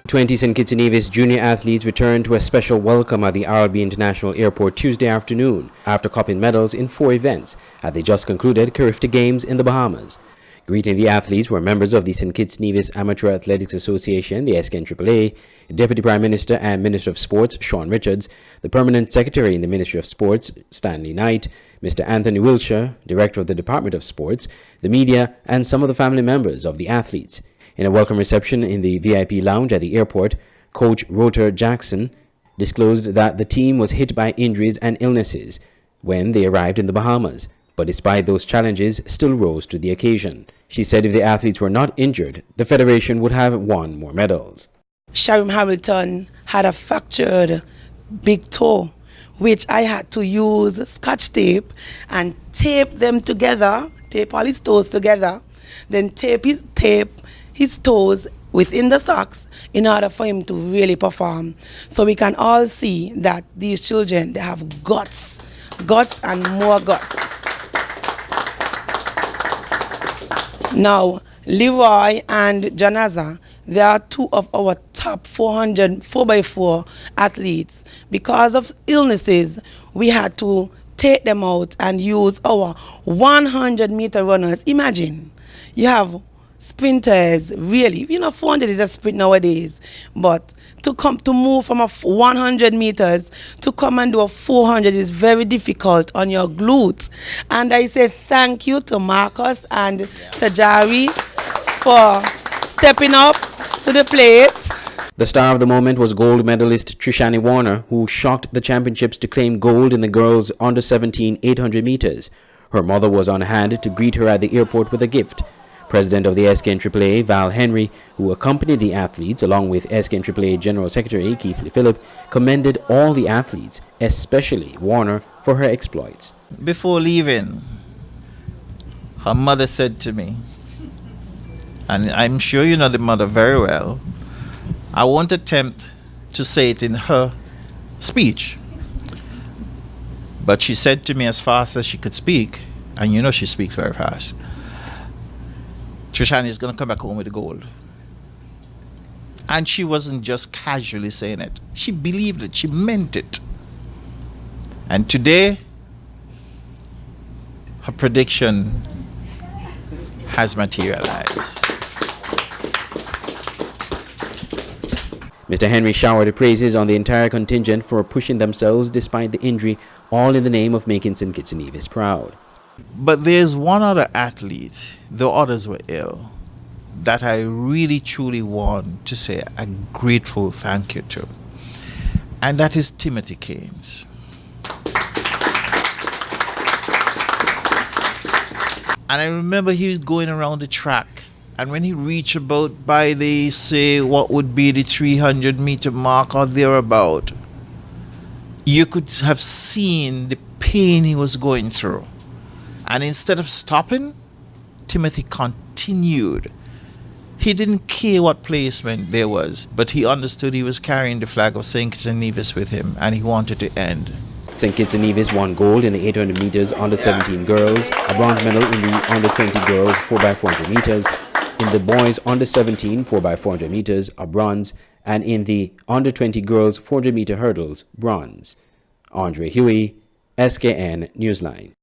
20 St. Kitts and Nevis junior athletes returned to a special welcome at the RLB International Airport Tuesday afternoon after cupping medals in 4 events at the just concluded Carifta Games in the Bahamas. Greeting the athletes were members of the St. Kitts Nevis Amateur Athletics Association, the SKNAAA, Deputy Prime Minister and Minister of Sports Sean Richards, the Permanent Secretary in the Ministry of Sports Stanley Knight, Mr. Anthony Wilshire, Director of the Department of Sports, the media, and some of the family members of the athletes. In a welcome reception in the VIP lounge at the airport, Coach Rotor Jackson disclosed that the team was hit by injuries and illnesses when they arrived in the Bahamas, but despite those challenges, still rose to the occasion. She said if the athletes were not injured, the Federation would have won more medals. Sharon Hamilton had a fractured big toe, which I had to use Scotch tape and tape them together, tape all his toes together, then tape his toes within the socks in order for him to really perform. So we can all see that these children, they have guts and more guts. Now, Leroy and Janaza, they are 2 of our top 400 4x4 athletes. Because of illnesses, we had to take them out and use our 100-meter runners. Imagine, you have sprinters, really, 400 is a sprint nowadays, but to move from 100 meters to come and do a 400 is very difficult on your glutes. And I say thank you to Marcus and Tajari for stepping up to the plate. The star of the moment was gold medalist Trishani Warner, who shocked the championships to claim gold in the girls' under-17 800 meters. Her mother was on hand to greet her at the airport with a gift. President of the SKNAAA, Val Henry, who accompanied the athletes along with SKNAAA General Secretary Keith Phillip, commended all the athletes, especially Warner, for her exploits. Before leaving, her mother said to me, and I'm sure you know the mother very well, I won't attempt to say it in her speech, but she said to me as fast as she could speak, and you know she speaks very fast, Trishani is going to come back home with the gold. And she wasn't just casually saying it. She believed it. She meant it. And today, her prediction has materialized. Mr. Henry showered praises on the entire contingent for pushing themselves despite the injury, all in the name of making St. Kitts and Nevis proud. But there's one other athlete, the others were ill, that I really truly want to say a grateful thank you to. And that is Timothy Keynes. And I remember he was going around the track, and when he reached about by the, say, what would be the 300-meter mark or thereabout, you could have seen the pain he was going through. And instead of stopping, Timothy continued. He didn't care what placement there was, but he understood he was carrying the flag of St. Kitts and Nevis with him, and he wanted to end. St. Kitts and Nevis won gold in the 800 meters under-17 girls, a bronze medal in the under-20 girls 4x400 meters, in the boys under-17 4x400 meters, a bronze, and in the under-20 girls 400-meter hurdles, bronze. Andre Huey, SKN Newsline.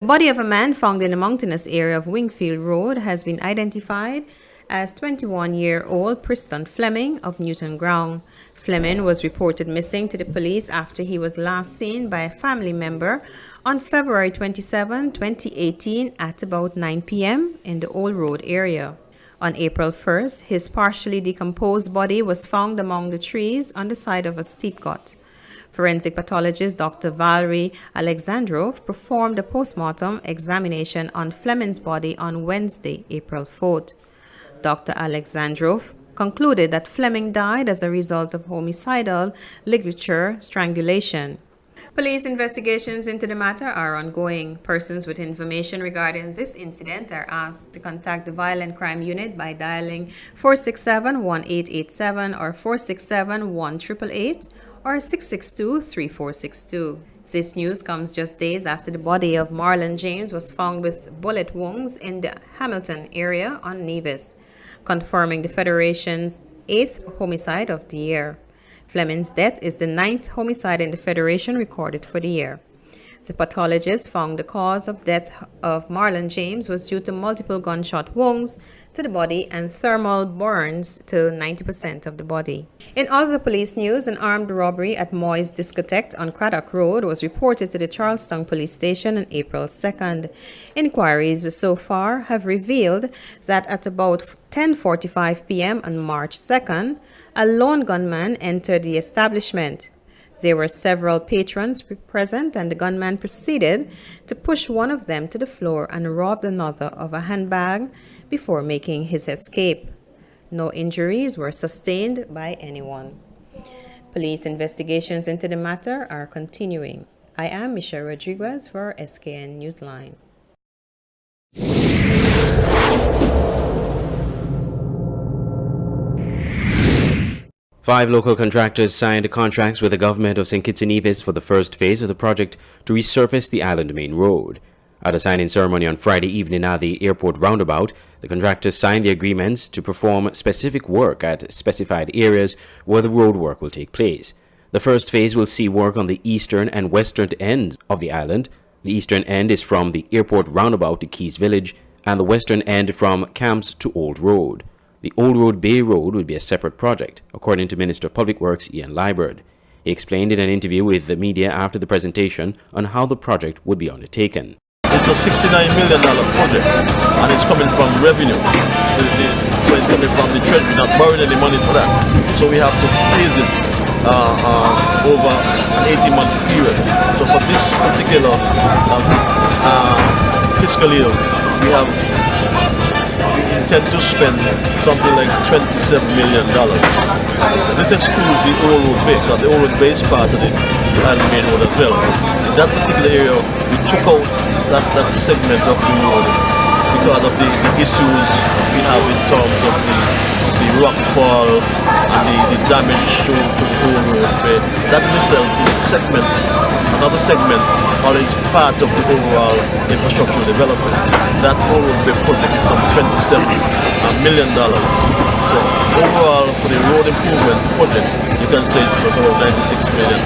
The body of a man found in the mountainous area of Wingfield Road has been identified as 21-year-old Preston Fleming of Newton Ground. Fleming was reported missing to the police after he was last seen by a family member on February 27, 2018 at about 9 p.m. in the Old Road area. On April 1st, his partially decomposed body was found among the trees on the side of a steep cut. Forensic pathologist Dr. Valerie Alexandrov performed a postmortem examination on Fleming's body on Wednesday, April 4th. Dr. Alexandrov concluded that Fleming died as a result of homicidal ligature strangulation. Police investigations into the matter are ongoing. Persons with information regarding this incident are asked to contact the Violent Crime Unit by dialing 467-1887 or 467-1888 or 662-3462. This news comes just days after the body of Marlon James was found with bullet wounds in the Hamilton area on Nevis, confirming the Federation's 8th homicide of the year. Fleming's death is the 9th homicide in the Federation recorded for the year. The pathologist found the cause of death of Marlon James was due to multiple gunshot wounds to the body and thermal burns to 90% of the body. In other police news, an armed robbery at Moy's Discotheque on Craddock Road was reported to the Charlestown Police Station on April 2nd. Inquiries so far have revealed that at about 10:45 p.m. on March 2nd, a lone gunman entered the establishment. There were several patrons present, and the gunman proceeded to push one of them to the floor and robbed another of a handbag before making his escape. No injuries were sustained by anyone. Police investigations into the matter are continuing. I am Michelle Rodriguez for SKN Newsline. 5 local contractors signed contracts with the government of St. Kitts and Nevis for the first phase of the project to resurface the island main road. At a signing ceremony on Friday evening at the airport roundabout, the contractors signed the agreements to perform specific work at specified areas where the road work will take place. The first phase will see work on the eastern and western ends of the island. The eastern end is from the airport roundabout to Keys Village, and the western end from Camps to Old Road. The Old Road Bay Road would be a separate project, according to Minister of Public Works Ian Liburd. He explained in an interview with the media after the presentation on how the project would be undertaken. It's a $69 million project, and it's coming from revenue. So it's coming from the treasury, not borrowing any money for that. So we have to phase it over an 18-month period. So for this particular fiscal year, we intend to spend something like $27 million. This excludes the Old Road Bay, because the Old Road Bay is part of the island main road as well. In that particular area, we took out that segment of the road because of the issues we have in terms of the rockfall and the damage to the Old Road Bay. That in itself is another segment, or is part of the overall infrastructure development. That Old Road Bay project is some $27 million. So overall, for the road improvement project, you can say it was about $96 million.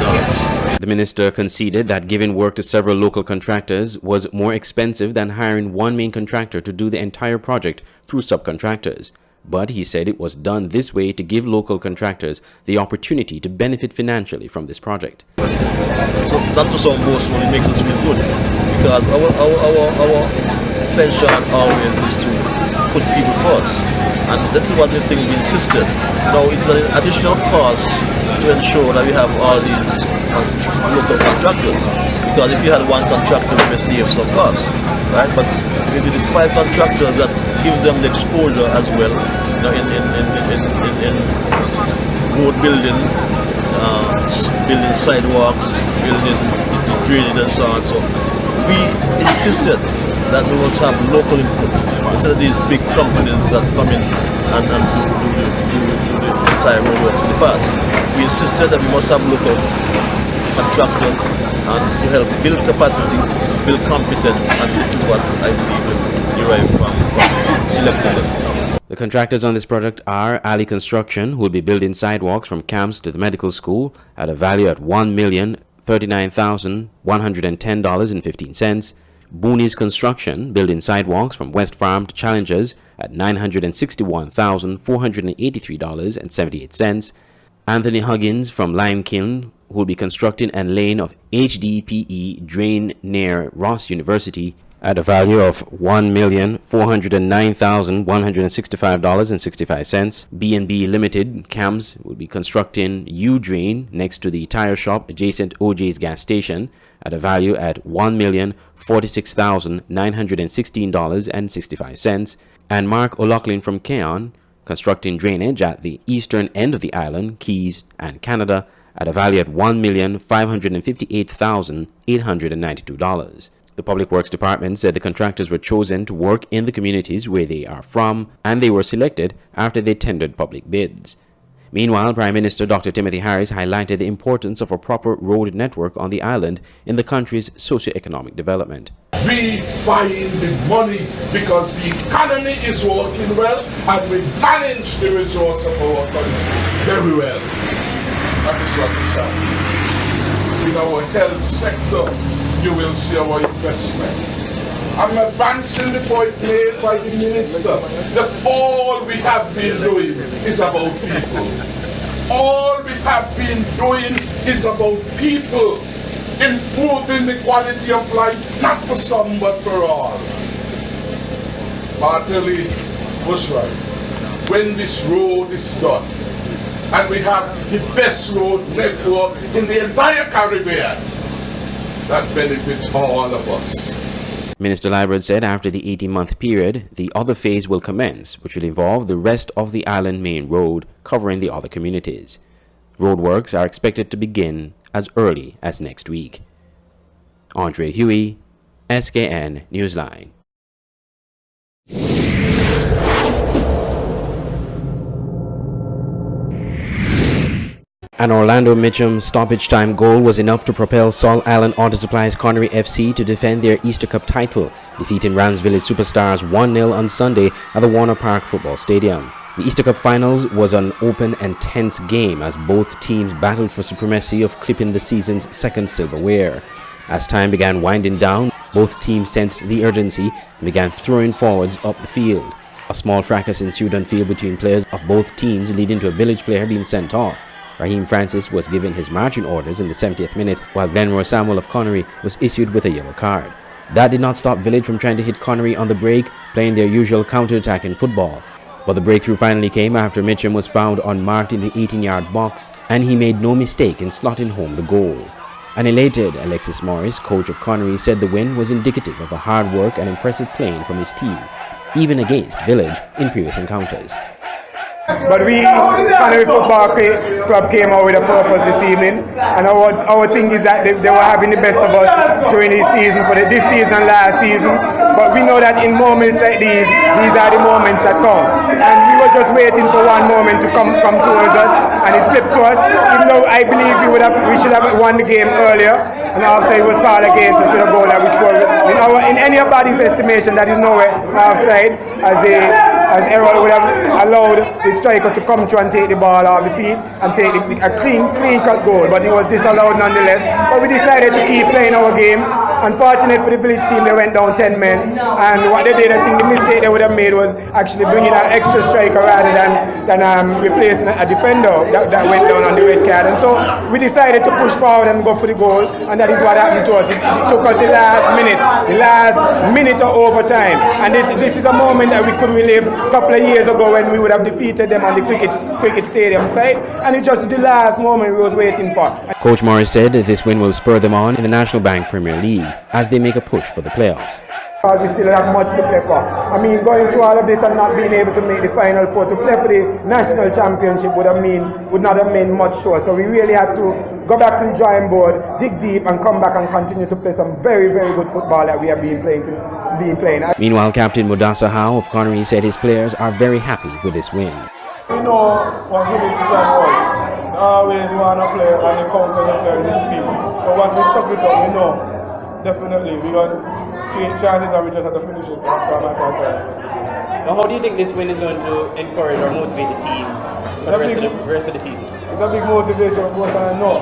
The minister conceded that giving work to several local contractors was more expensive than hiring one main contractor to do the entire project through subcontractors. But he said it was done this way to give local contractors the opportunity to benefit financially from this project. So that to some most really makes us feel good, because our pension always is to put people first, and this is what the thing we insisted. Now it's an additional cost to ensure that we have all these local contractors, because if you had one contractor, we may save some costs, right? But maybe the 5 contractors, that gives them the exposure as well, you know, in road building, building sidewalks, building drainage and so on. So we insisted that we must have local input instead of these big companies that come in and do the entire roadworks in the past. We insisted that we must have local contractors and to help build capacity, build competence, and this is what I believe will derive from selecting them. The contractors on this project are Ali Construction, who will be building sidewalks from Camps to the medical school at a value at $1,039,110.15. Boonies Construction, building sidewalks from West Farm to Challengers at $961,483.78. Anthony Huggins from Lime Kiln, who will be constructing a lane of HDPE drain near Ross University at a value of $1,409,165.65. B&B Limited, Camps, will be constructing U-drain next to the tire shop adjacent OJ's gas station at a value at $1,046,916.65. And Mark O'Loughlin from Keon, constructing drainage at the eastern end of the island, Keys and Canada, at a value at $1,558,892. The Public Works Department said the contractors were chosen to work in the communities where they are from, and they were selected after they tendered public bids. Meanwhile, Prime Minister Dr. Timothy Harris highlighted the importance of a proper road network on the island in the country's socio-economic development. We buying the money because the economy is working well and we manage the resource of our country very well. That is what is happening. In our health sector, you will see our investment. I'm advancing the point made by the minister that all we have been doing is about people. All we have been doing is about people, improving the quality of life, not for some but for all. Bartley was right. When this road is done, and we have the best road network in the entire Caribbean, that benefits all of us. Minister Liburd said after the 18-month period, the other phase will commence, which will involve the rest of the island main road covering the other communities. Roadworks are expected to begin as early as next week. Andre Huey, SKN Newsline. An Orlando Mitchum stoppage time goal was enough to propel Salt Island Auto Supply's Connery FC to defend their Easter Cup title, defeating Rams Village Superstars 1-0 on Sunday at the Warner Park Football Stadium. The Easter Cup Finals was an open and tense game as both teams battled for supremacy of clipping the season's second silverware. As time began winding down, both teams sensed the urgency and began throwing forwards up the field. A small fracas ensued on field between players of both teams, leading to a Village player being sent off. Raheem Francis was given his marching orders in the 70th minute, while Glenroy Samuel of Connery was issued with a yellow card. That did not stop Village from trying to hit Connery on the break, playing their usual counter-attacking football. But the breakthrough finally came after Mitchum was found unmarked in the 18-yard box, and he made no mistake in slotting home the goal. An elated Alexis Morris, coach of Connery, said the win was indicative of the hard work and impressive playing from his team, even against Village in previous encounters. But we, Connery Football Club, came out with a purpose this evening, and our thing is that they were having the best of us during this season, for this season and last season. But we know that in moments like these are the moments that come. And we were just waiting for one moment to come towards us, and it slipped to us. Even though I believe we should have won the game earlier, and after it was called against us with a goal that which was in anybody's estimation that is nowhere offside, as Errol would have allowed the striker to come through and take the ball off the field and take a clean cut goal, but it was disallowed nonetheless. But we decided to keep playing our game. Unfortunately for the Village team, they went down 10 men, and what they did, I think the mistake they would have made was actually bringing an extra striker rather than replacing a defender that went down on the red card. And so we decided to push forward and go for the goal, and that is what happened to us. It took us the last minute of overtime, and this is a moment that we could relive a couple of years ago when we would have defeated them on the cricket stadium side, and it's just the last moment we was waiting for. Coach Morris said this win will spur them on in the National Bank Premier League as they make a push for the playoffs. We still have much to play for. I mean, going through all of this and not being able to make the Final Four, to play for the national championship would not have meant much sure. So we really have to go back to the drawing board, dig deep, and come back and continue to play some very, very good football that we have been playing. Meanwhile, Captain Mudasa Howe of Connery said his players are very happy with this win. We know what Village plan was. We always want to play on the counter and play with speed. So once we stop it up, we know definitely we're going to create chances and we just have to finish it after a matter of time. Now, how do you think this win is going to encourage or motivate the team for the rest of the season? It's a big motivation, of course, and I know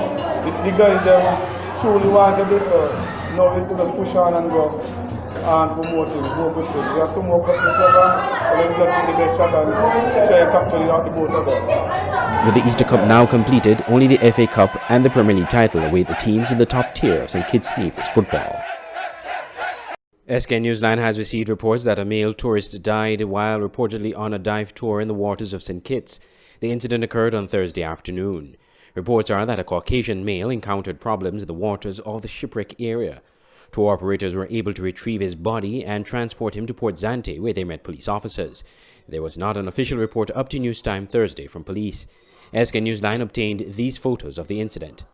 the guys truly want this. So now we still just push on and go and for more things, more good things. We have 2 more cups to cover, and then we just get the best shot and try to capture it out the boat of them. With the Easter Cup now completed, only the FA Cup and the Premier League title await the teams in the top tier of St. Kitts Nevis football. SK Newsline has received reports that a male tourist died while reportedly on a dive tour in the waters of St. Kitts. The incident occurred on Thursday afternoon. Reports are that a Caucasian male encountered problems in the waters of the shipwreck area. Tour operators were able to retrieve his body and transport him to Port Zante, where they met police officers. There was not an official report up to news time Thursday from police. SK Newsline obtained these photos of the incident.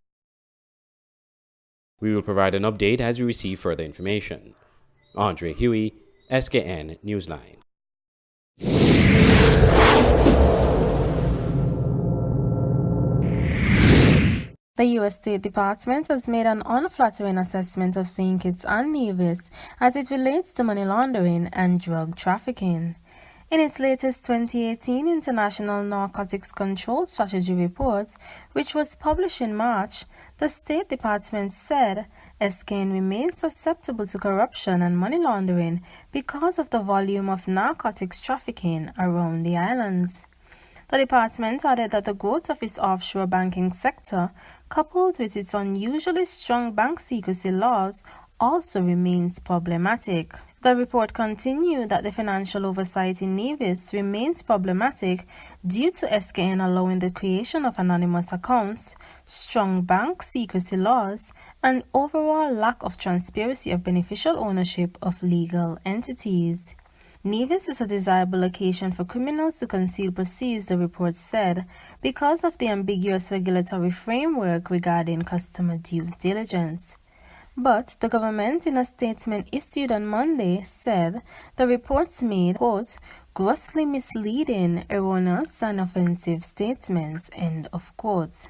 We will provide an update as we receive further information. Andre Huey, SKN Newsline. The U.S. State Department has made an unflattering assessment of St. Kitts and Nevis as it relates to money laundering and drug trafficking. In its latest 2018 International Narcotics Control Strategy Report, which was published in March, the State Department said SKN remains susceptible to corruption and money laundering because of the volume of narcotics trafficking around the islands. The department added that the growth of its offshore banking sector, coupled with its unusually strong bank secrecy laws, also remains problematic. The report continued that the financial oversight in Nevis remains problematic due to SKN allowing the creation of anonymous accounts, strong bank secrecy laws, and overall lack of transparency of beneficial ownership of legal entities. Nevis is a desirable location for criminals to conceal proceeds, the report said, because of the ambiguous regulatory framework regarding customer due diligence. But the government, in a statement issued on Monday, said the reports made, quote, grossly misleading, erroneous, and offensive statements, end of quote.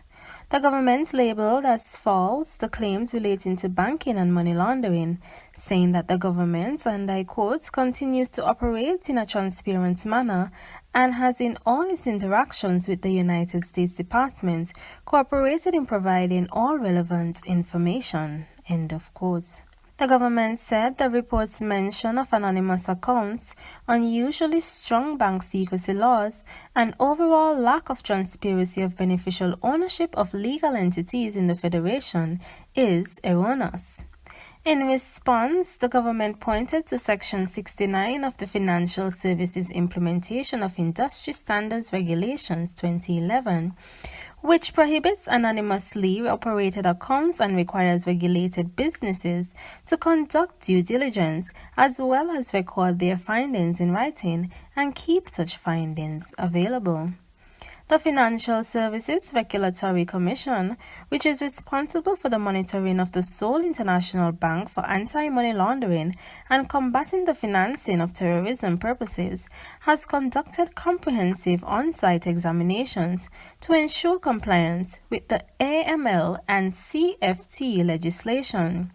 The government labeled as false the claims relating to banking and money laundering, saying that the government, and I quote, continues to operate in a transparent manner and has in all its interactions with the United States Department cooperated in providing all relevant information, end of quote. The government said the report's mention of anonymous accounts, unusually strong bank secrecy laws, and overall lack of transparency of beneficial ownership of legal entities in the Federation is erroneous. In response, the government pointed to Section 69 of the Financial Services Implementation of Industry Standards Regulations 2011, which prohibits anonymously operated accounts and requires regulated businesses to conduct due diligence as well as record their findings in writing and keep such findings available. The Financial Services Regulatory Commission, which is responsible for the monitoring of the sole international bank for anti-money laundering and combating the financing of terrorism purposes, has conducted comprehensive on-site examinations to ensure compliance with the AML and CFT legislation.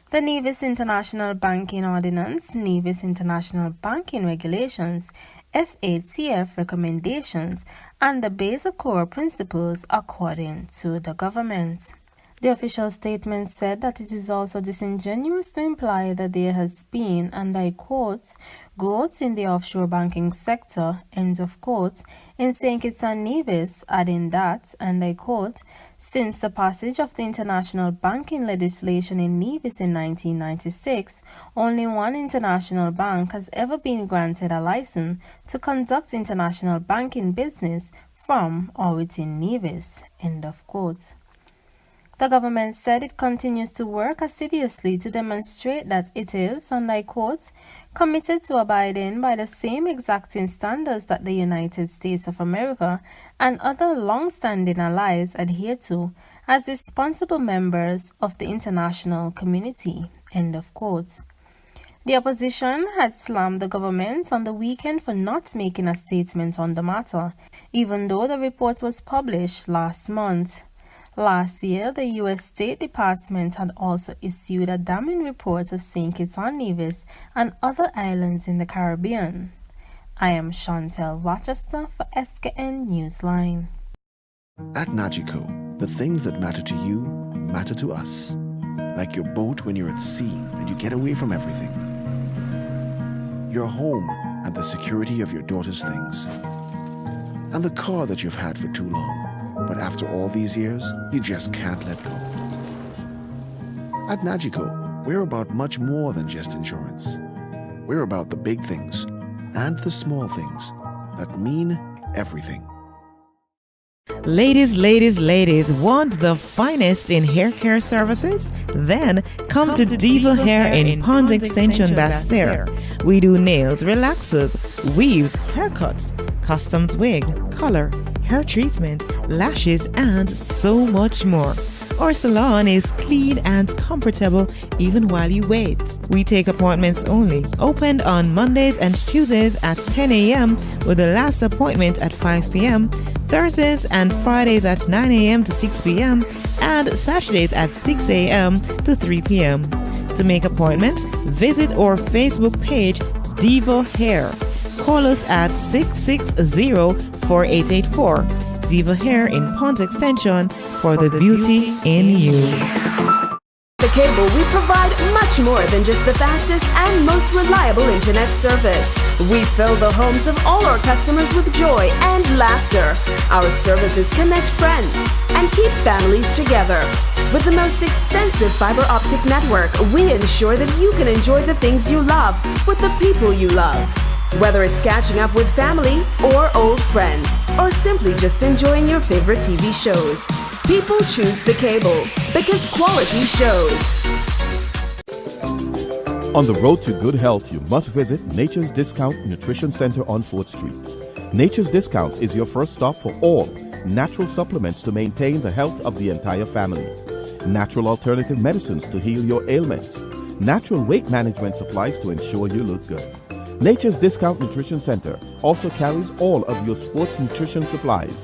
The Nevis International Banking Ordinance, Nevis International Banking Regulations, FATF recommendations, and the Basel Core principles according to the government. The official statement said that it is also disingenuous to imply that there has been, and I quote, growth in the offshore banking sector, end of quote, in St. Kitts and Nevis, adding that, and I quote, since the passage of the international banking legislation in Nevis in 1996, only one international bank has ever been granted a license to conduct international banking business from or within Nevis, end of quote. The government said it continues to work assiduously to demonstrate that it is, and I quote, committed to abiding by the same exacting standards that the United States of America and other long-standing allies adhere to as responsible members of the international community, end of quote. The opposition had slammed the government on the weekend for not making a statement on the matter, even though the report was published last month. Last year, the U.S. State Department had also issued a damning report of St. Kitts and Nevis and other islands in the Caribbean. I am Chantel Rochester for SKN Newsline. At Nagico, the things that matter to you matter to us. Like your boat when you're at sea and you get away from everything. Your home and the security of your daughter's things. And the car that you've had for too long. But after all these years, you just can't let go. At Nagico, we're about much more than just insurance. We're about the big things and the small things that mean everything. Ladies, want the finest in hair care services? Then come to Diva Hair in Pond Extension, Basse-Terre. We do nails, relaxers, weaves, haircuts, customs wig, color, hair treatment, lashes, and so much more. Our salon is clean and comfortable even while you wait. We take appointments only. Opened on Mondays and Tuesdays at 10 a.m. with the last appointment at 5 p.m. Thursdays and Fridays at 9 a.m. to 6 p.m. and and Saturdays at 6 a.m. to 3 p.m. To make appointments, visit our Facebook page, Diva Hair. Call us at 660-4884. Diva Hair in Ponce Extension for the beauty in you. The Cable, we provide much more than just the fastest and most reliable internet service. We fill the homes of all our customers with joy and laughter. Our services connect friends and keep families together. With the most extensive fiber optic network, we ensure that you can enjoy the things you love with the people you love. Whether it's catching up with family or old friends, or simply just enjoying your favorite TV shows, people choose the Cable because quality shows. On the road to good health, you must visit Nature's Discount Nutrition Center on 4th Street. Nature's Discount is your first stop for all natural supplements to maintain the health of the entire family. Natural alternative medicines to heal your ailments. Natural weight management supplies to ensure you look good. Nature's Discount Nutrition Center also carries all of your sports nutrition supplies,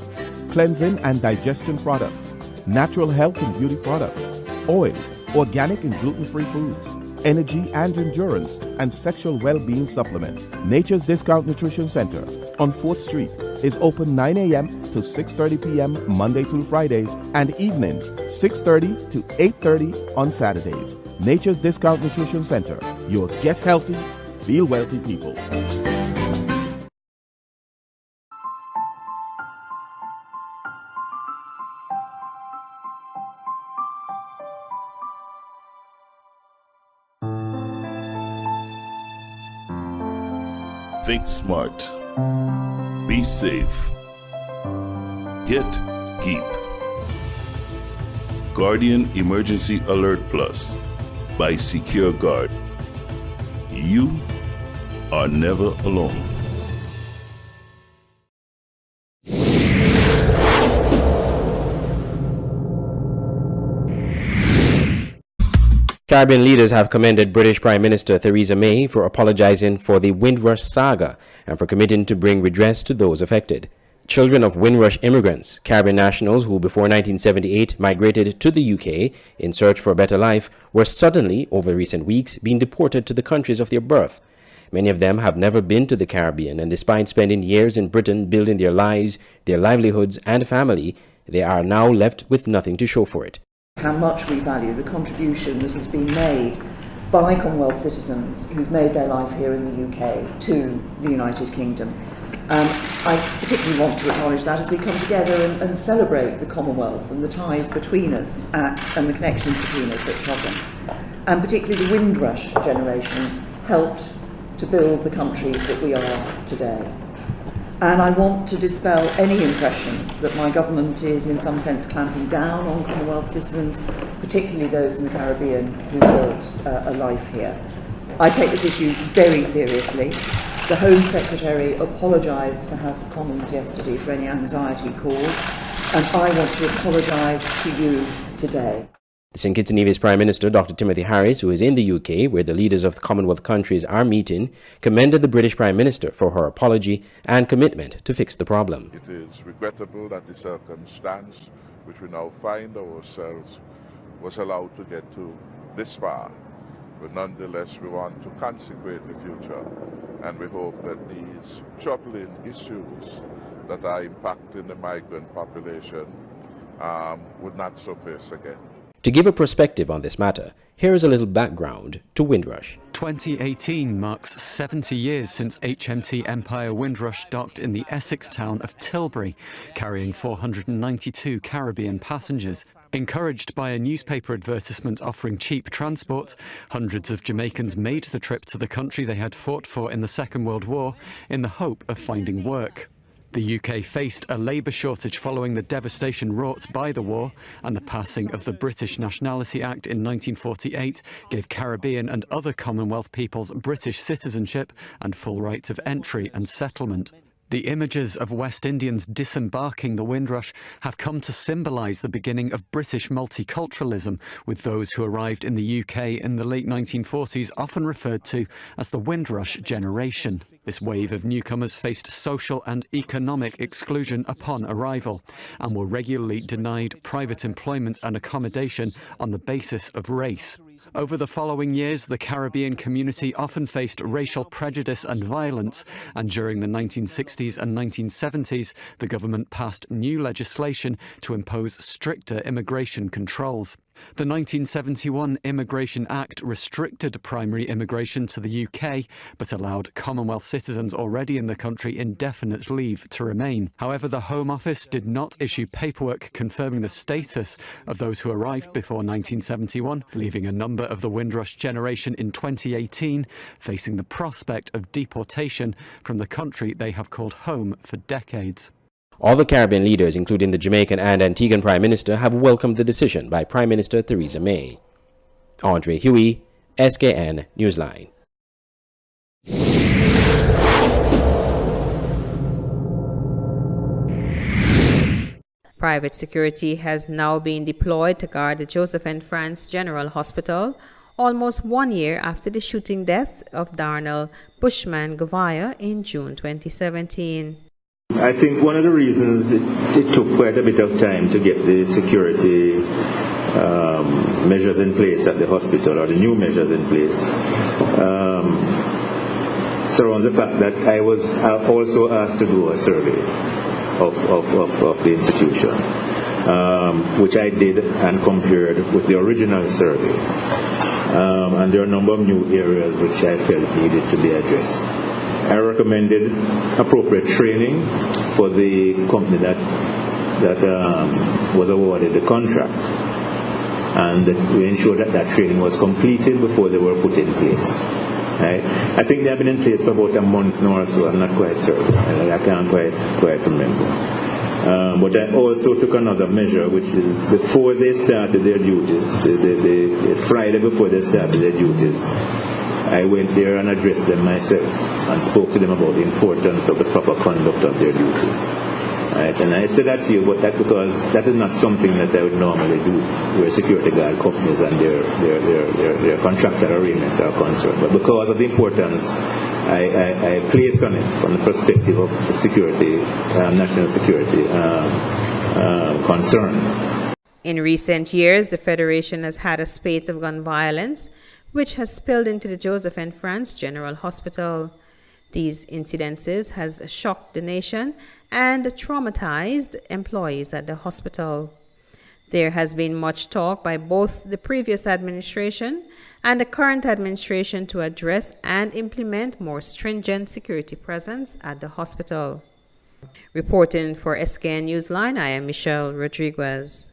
cleansing and digestion products, natural health and beauty products, oils, organic and gluten-free foods, energy and endurance, and sexual well-being supplements. Nature's Discount Nutrition Center on 4th Street is open 9 a.m. to 6:30 p.m. Monday through Fridays and evenings 6:30 to 8:30 on Saturdays. Nature's Discount Nutrition Center, your get healthy, feel wealthy people. Think smart. Be safe. Get Keep. Guardian Emergency Alert Plus by Secure Guard. You are never alone. Caribbean leaders have commended British Prime Minister Theresa May for apologizing for the Windrush saga and for committing to bring redress to those affected. Children of Windrush immigrants, Caribbean nationals who before 1978 migrated to the UK in search for a better life, were suddenly, over recent weeks, being deported to the countries of their birth. Many of them have never been to the Caribbean, and despite spending years in Britain building their lives, their livelihoods and family, they are now left with nothing to show for it. How much we value the contribution that has been made by Commonwealth citizens who've made their life here in the UK to the United Kingdom. I particularly want to acknowledge that as we come together and celebrate the Commonwealth and the ties between us and the connections between us at Chobham. And particularly the Windrush generation helped to build the country that we are today. And I want to dispel any impression that my government is in some sense clamping down on Commonwealth citizens, particularly those in the Caribbean who built a life here. I take this issue very seriously. The Home Secretary apologised to the House of Commons yesterday for any anxiety caused, and I want to apologise to you today. The St. Kitts and Nevis Prime Minister, Dr. Timothy Harris, who is in the UK, where the leaders of the Commonwealth countries are meeting, commended the British Prime Minister for her apology and commitment to fix the problem. It is regrettable that the circumstance which we now find ourselves was allowed to get to this far. But nonetheless, we want to consecrate the future, and we hope that these troubling issues that are impacting the migrant population would not surface again. To give a perspective on this matter, here is a little background to Windrush. 2018 marks 70 years since HMT Empire Windrush docked in the Essex town of Tilbury, carrying 492 Caribbean passengers. Encouraged by a newspaper advertisement offering cheap transport, hundreds of Jamaicans made the trip to the country they had fought for in the Second World War in the hope of finding work. The UK faced a labour shortage following the devastation wrought by the war, and the passing of the British Nationality Act in 1948 gave Caribbean and other Commonwealth peoples British citizenship and full rights of entry and settlement. The images of West Indians disembarking the Windrush have come to symbolise the beginning of British multiculturalism, with those who arrived in the UK in the late 1940s often referred to as the Windrush generation. This wave of newcomers faced social and economic exclusion upon arrival and were regularly denied private employment and accommodation on the basis of race. Over the following years, the Caribbean community often faced racial prejudice and violence, and during the 1960s and 1970s, the government passed new legislation to impose stricter immigration controls. The 1971 Immigration Act restricted primary immigration to the UK, but allowed Commonwealth citizens already in the country indefinite leave to remain. However, the Home Office did not issue paperwork confirming the status of those who arrived before 1971, leaving a number of the Windrush generation in 2018 facing the prospect of deportation from the country they have called home for decades. All the Caribbean leaders, including the Jamaican and Antiguan Prime Minister, have welcomed the decision by Prime Minister Theresa May. Andre Huey, SKN Newsline. Private security has now been deployed to guard the Joseph N. France General Hospital, almost 1 year after the shooting death of Darnell Bushman Govaya in June 2017. I think one of the reasons it took quite a bit of time to get the security measures in place at the hospital, or the new measures in place, surrounds the fact that I was also asked to do a survey of the institution, which I did and compared with the original survey. And there are a number of new areas which I felt needed to be addressed. I recommended appropriate training for the company that was awarded the contract, and we ensured that training was completed before they were put in place. Right? I think they have been in place for about a month now or so. I'm not quite certain. I can't quite remember. But I also took another measure, which is before they started their duties, the Friday before they started their duties, I went there and addressed them myself and spoke to them about the importance of the proper conduct of their duties. Right? And I said that to you, but that's because that is not something that I would normally do where security guard companies and their contractor arrangements are concerned. But because of the importance I placed on it from the perspective of security, national security concern. In recent years, the Federation has had a spate of gun violence, which has spilled into the Joseph N. France General Hospital. These incidences has shocked the nation and traumatized employees at the hospital. There has been much talk by both the previous administration and the current administration to address and implement more stringent security presence at the hospital. Reporting for SKN Newsline, I am Michelle Rodriguez.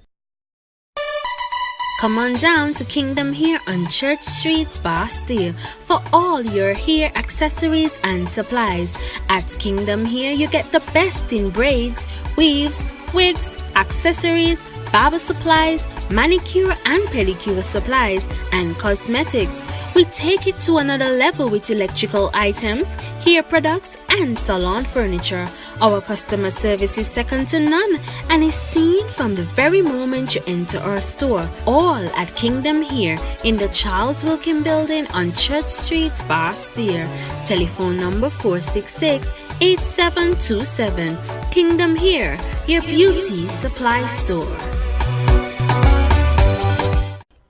Come on down to Kingdom Hair on Church Street, Bastille for all your hair accessories and supplies. At Kingdom Hair, you get the best in braids, weaves, wigs, accessories, barber supplies, manicure and pedicure supplies, and cosmetics. We take it to another level with electrical items, hair products, and salon furniture. Our customer service is second to none and is seen from the very moment you enter our store. All at Kingdom Hair in the Charles Wilkin Building on Church Street, Bastille. Telephone number 466-8727. Kingdom Hair, your beauty supply store.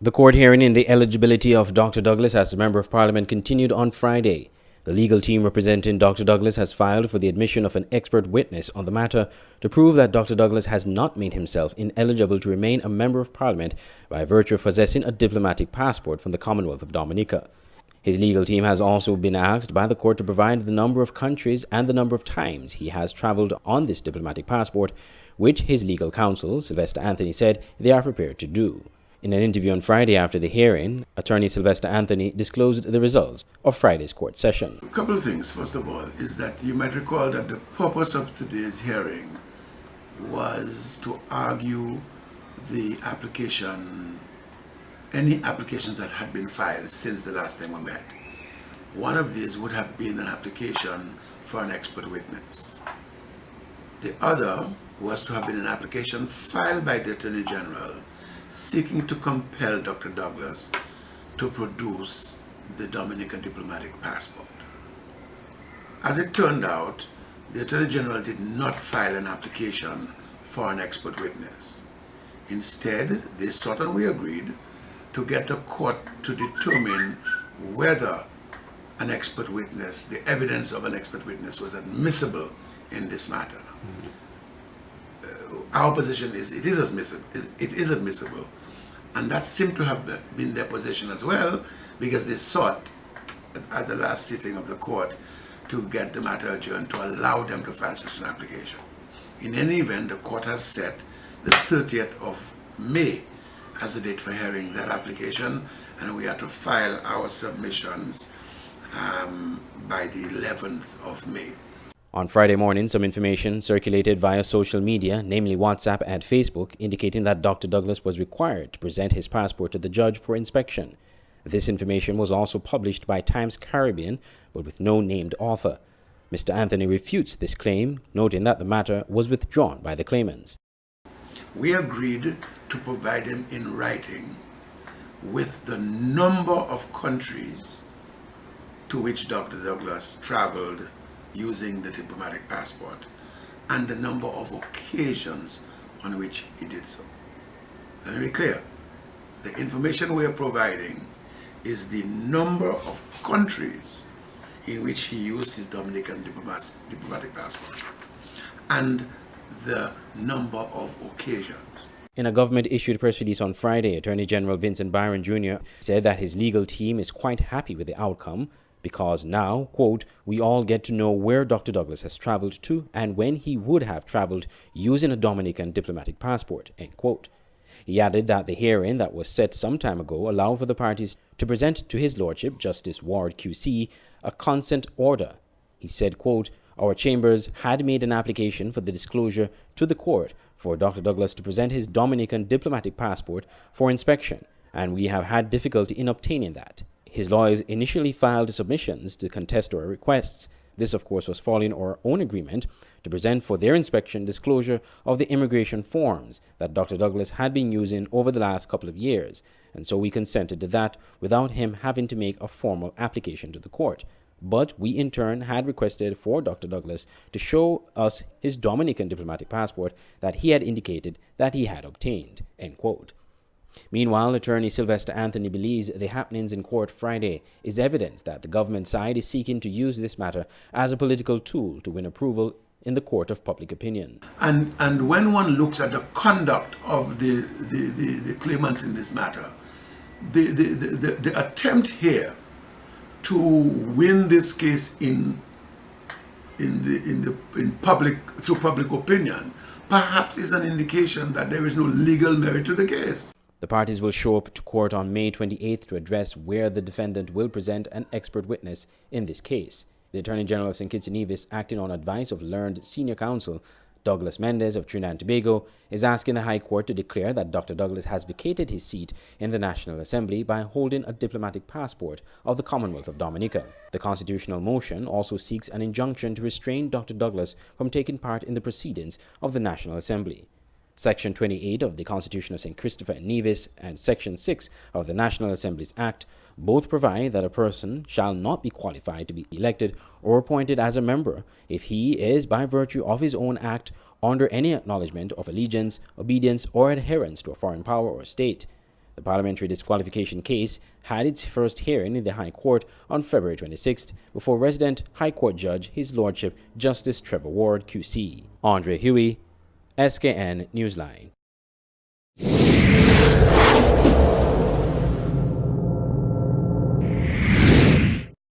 The court hearing in the eligibility of Dr. Douglas as a Member of Parliament continued on Friday. The legal team representing Dr. Douglas has filed for the admission of an expert witness on the matter to prove that Dr. Douglas has not made himself ineligible to remain a Member of Parliament by virtue of possessing a diplomatic passport from the Commonwealth of Dominica. His legal team has also been asked by the court to provide the number of countries and the number of times he has travelled on this diplomatic passport, which his legal counsel, Sylvester Anthony, said they are prepared to do. In an interview on Friday after the hearing, attorney Sylvester Anthony disclosed the results of Friday's court session. A couple of things, first of all, is that you might recall that the purpose of today's hearing was to argue the application, any applications that had been filed since the last time we met. One of these would have been an application for an expert witness. The other was to have been an application filed by the Attorney General seeking to compel Dr. Douglas to produce the Dominican diplomatic passport. As it turned out, the Attorney General did not file an application for an expert witness. Instead, they sought and we agreed to get the court to determine whether an expert witness, the evidence of an expert witness, was admissible in this matter. Our position is it is admissible, and that seemed to have been their position as well, because they sought at the last sitting of the court to get the matter adjourned to allow them to file such an application. In any event, the court has set the 30th of May as the date for hearing that application, and we are to file our submissions by the 11th of May. On Friday morning, some information circulated via social media, namely WhatsApp and Facebook, indicating that Dr. Douglas was required to present his passport to the judge for inspection. This information was also published by Times Caribbean, but with no named author. Mr. Anthony refutes this claim, noting that the matter was withdrawn by the claimants. We agreed to provide him in writing with the number of countries to which Dr. Douglas traveled using the diplomatic passport and the number of occasions on which he did so. Let me be clear. The information we are providing is the number of countries in which he used his Dominican diplomatic passport and the number of occasions. In a government-issued press release on Friday, Attorney General Vincent Byron Jr. said that his legal team is quite happy with the outcome because now, quote, we all get to know where Dr. Douglas has traveled to and when he would have traveled using a Dominican diplomatic passport, end quote. He added that the hearing that was set some time ago allowed for the parties to present to His Lordship, Justice Ward QC, a consent order. He said, quote, our chambers had made an application for the disclosure to the court for Dr. Douglas to present his Dominican diplomatic passport for inspection, and we have had difficulty in obtaining that. His lawyers initially filed submissions to contest our requests. This, of course, was following our own agreement to present for their inspection disclosure of the immigration forms that Dr. Douglas had been using over the last couple of years, and so we consented to that without him having to make a formal application to the court. But we in turn had requested for Dr. Douglas to show us his Dominican diplomatic passport that he had indicated that he had obtained, end quote. Meanwhile, attorney Sylvester Anthony believes the happenings in court Friday is evidence that the government side is seeking to use this matter as a political tool to win approval in the court of public opinion. And when one looks at the conduct of the claimants in this matter, the attempt here to win this case in public through public opinion perhaps is an indication that there is no legal merit to the case. The parties will show up to court on May 28th to address where the defendant will present an expert witness in this case. The Attorney General of St. Kitts and Nevis, acting on advice of learned senior counsel Douglas Mendez of Trinidad and Tobago, is asking the High Court to declare that Dr. Douglas has vacated his seat in the National Assembly by holding a diplomatic passport of the Commonwealth of Dominica. The constitutional motion also seeks an injunction to restrain Dr. Douglas from taking part in the proceedings of the National Assembly. Section 28 of the Constitution of St. Christopher and Nevis and Section 6 of the National Assembly's Act both provide that a person shall not be qualified to be elected or appointed as a member if he is, by virtue of his own act, under any acknowledgement of allegiance, obedience, or adherence to a foreign power or state. The parliamentary disqualification case had its first hearing in the High Court on February 26th before resident High Court Judge His Lordship Justice Trevor Ward QC. Andre Huey, SKN Newsline.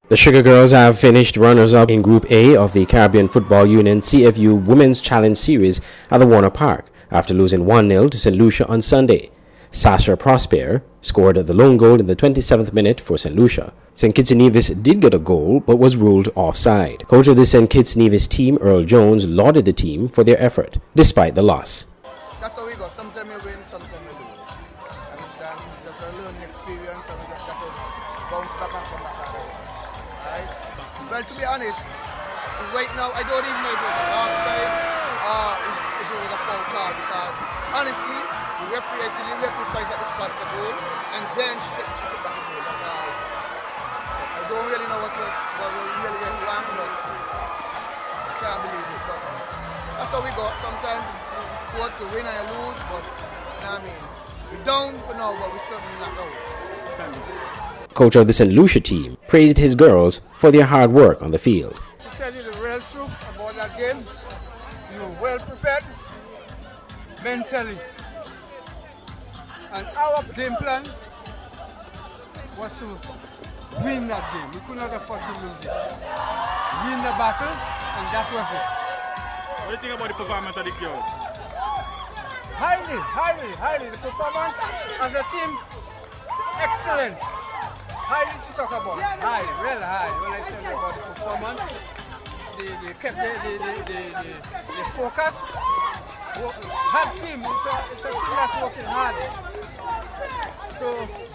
The Sugar Girls have finished runners-up in Group A of the Caribbean Football Union CFU Women's Challenge Series at the Warner Park after losing 1-0 to St. Lucia on Sunday. Sasha Prosper scored the lone goal in the 27th minute for St. Lucia. St. Kitts and Nevis did get a goal but was ruled offside. Coach of the St. Kitts Nevis team, Earl Jones, lauded the team for their effort despite the loss. That's how we go. Sometimes we win, sometimes we lose. Understand? It's just a learning experience and we just got to bounce back and come back out of it. Alright? Well, to be honest, right now I don't even know if it was a offside or if it was a foul call, because honestly, the referee, I see the referee point at the spot a goal, and then she took back the goal. That's all I see. I don't really know what really went wrong, but I can't believe it. But that's how we go. Sometimes it's sport, you win and you lose, but you know what I mean? We're down for now, but we're certainly not out. Coach of the St. Lucia team praised his girls for their hard work on the field. To tell you the real truth about that game, you were well prepared mentally. And our game plan was to win that game. We could not afford to lose it. Win the battle, and that was it. What do you think about the performance of the girls? Highly. The performance as a team, excellent. Highly to talk about. High, real high. When I tell you about the performance, they kept the focus. Hard team, it's a team that's working hard. So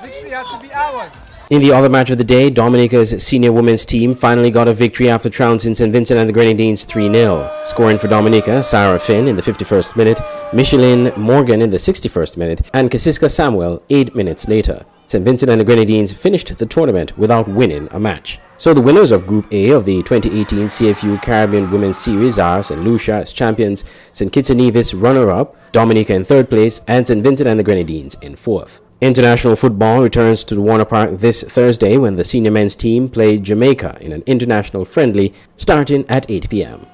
victory had to be ours. In the other match of the day, Dominica's senior women's team finally got a victory after trouncing St. Vincent and the Grenadines 3-0. Scoring for Dominica, Sarah Finn in the 51st minute, Micheline Morgan in the 61st minute, and Kasiska Samuel 8 minutes later. St. Vincent and the Grenadines finished the tournament without winning a match. So the winners of Group A of the 2018 CFU Caribbean Women's Series are St. Lucia as champions, St. Kitts and Nevis runner-up, Dominica in third place, and St. Vincent and the Grenadines in fourth. International football returns to the Warner Park this Thursday when the senior men's team play Jamaica in an international friendly starting at 8 p.m.